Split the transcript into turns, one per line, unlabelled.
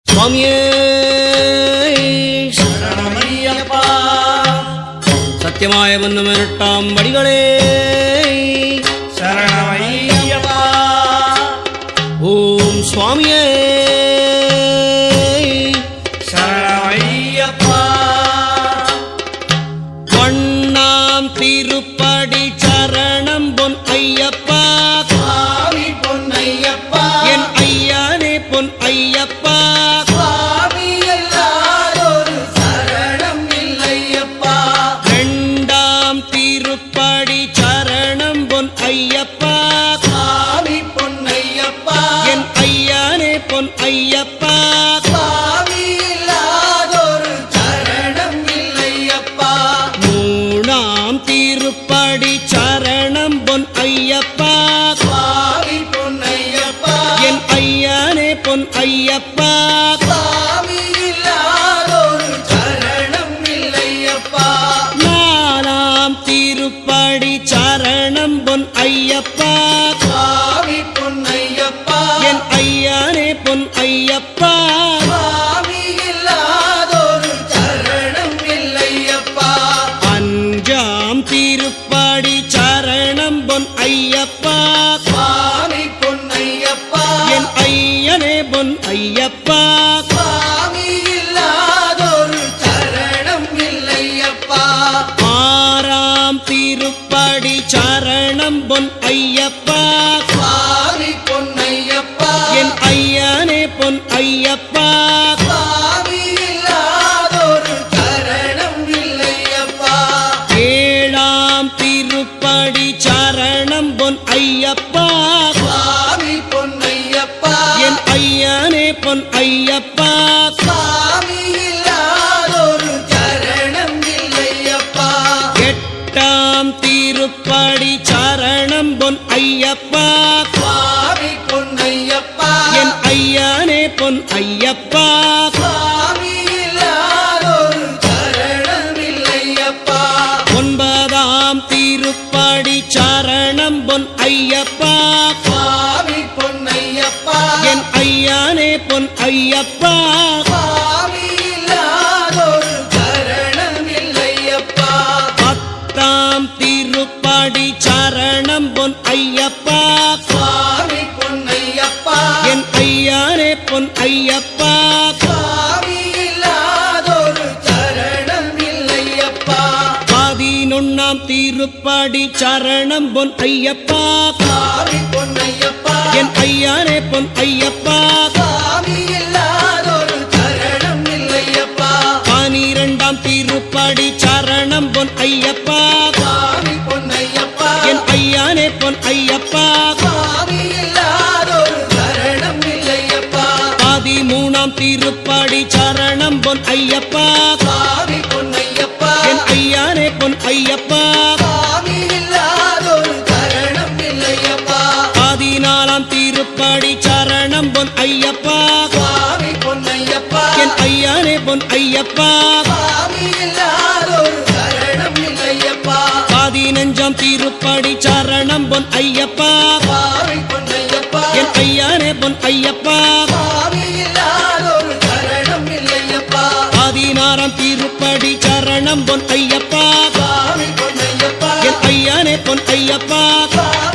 சுவாமியே சரணமையப்பா, சத்தியமாய வந்தம் 18ஆம் வடிகளே
சரணமையப்பா.
ஓம் சுவாமியே
சரணமையப்பா.
பொன்னாம் திருப்படி சரணம் பொன் ஐயப்பா,
சுவாமி பொன்னையப்பா,
என் ஐயானே பொன் ஐயப்பா,
சுவாமி எல்லாரொரு சரணம் இல்லையப்பா.
இரண்டாம் திருப்படி சரணம் பொன் ஐயப்பா,
சுவாமி பொன்னையப்பா,
என் ஐயானே பொன் ஐயப்பா,
சுவாமி இல்லாதொரு சரணம் இல்லையப்பா.
மூணாம் திருப்படி சரணம் பொன் ஐயப்பா,
சுவாமி பொன்னையப்பா,
என் ஐயானே பொன் ஐயப்பா,
சுவாமி இல்லாதொரு சரணம் இல்லையப்பா.
நாலாம் திருப்படி சரணம் பொன் ஐயப்பா,
சுவாமி பொன்னையப்பா,
என் ஐயானே பொன் ஐயப்பா,
சுவாமி இல்லாதொரு சரணம் இல்லையப்பா.
அஞ்சாம் திருப்படி சரணம் பொன் ஐயப்பா,
சுவாமி பொன்னையப்பா,
என் ஐயனே பொன் ஐயப்பா,
சுவாமி இல்லாதொரு சரணம் இல்லையப்பா.
ஆறாம் திருப்படி சரணம் பொன் ஐயப்பா,
சுவாமி பொன்னையப்பா,
என் ஐயனே பொன் ஐயப்பா,
சுவாமி இல்லாதொரு சரணம் இல்லையப்பா.
ஏழாம் திருப்படி சரணம் பொன் ஐயப்பா,
சுவாமி பொன்னையப்பா,
என் ஐயனே பொன் ஐயப்பா,
சுவாமி இல்லாதொரு சரணம் இல்லையப்பா.
எட்டாம் திருப்படி சரணம் பொன் ஐயப்பா,
சுவாமி பொன்னையப்பா,
என் ஐயனே பொன் ஐயப்பா,
சுவாமி இல்லாதொரு சரணம் இல்லையப்பா.
ஒன்பதாம் திருப்படி சரணம் பொன் ஐயப்பா,
சுவாமி பொன்னையப்பா,
என் ஐயனே பொன் ஐயப்பா,
சுவாமி இல்லாதொரு சரணம் இல்லையப்பா.
பத்தாம் திருப்படி சரணம் பொன் ஐயப்பா,
சுவாமி பொன்னையப்பா,
என் ஐயனே பொன் ஐயப்பா,
சுவாமி இல்லாதொரு சரணம் இல்லையப்பா.
11ஆம் திருப்படி சரணம் பொன் ஐயப்பா,
சுவாமி பொன்னையப்பா,
என் ஐயனே பொன் ஐயப்பா,
சுவாமி இல்லாதொரு சரணம் இல்லையப்பா.
12ஆம் திருப்படி சரணம் பொன் ஐயப்பா,
சுவாமி பொன்னையப்பா,
என் ஐயனே பொன் ஐயப்பா,
சுவாமி இல்லாதொரு சரணம் இல்லையப்பா.
13ஆம் திருப்படி சரணம் பொன் ஐயப்பா,
சுவாமி பொன்னையப்பா,
என் ஐயனே பொன் ஐயப்பா,
சுவாமி இல்லாதொரு சரணம் இல்லையப்பா.
14ஆம் திருப்படி சரணம் பொன் ஐயப்பா,
சுவாமி பொன்னையப்பா,
என் ஐயனே பொன் ஐயப்பா,
சுவாமி இல்லாதொரு சரணம் இல்லையப்பா.
15ஆம் திருப்படி சரணம் பொன் ஐயப்பா,
சுவாமி பொன்னையப்பா,
என் ஐயனே பொன் ஐயப்பா,
சுவாமி இல்லாதொரு சரணம் இல்லையப்பா.
16ஆம் திருப்படி சரணம் பொன் ஐயப்பா,
சுவாமி பொன்னையப்பா,
என் ஐயனே பொன் ஐயப்பா,
சுவாமி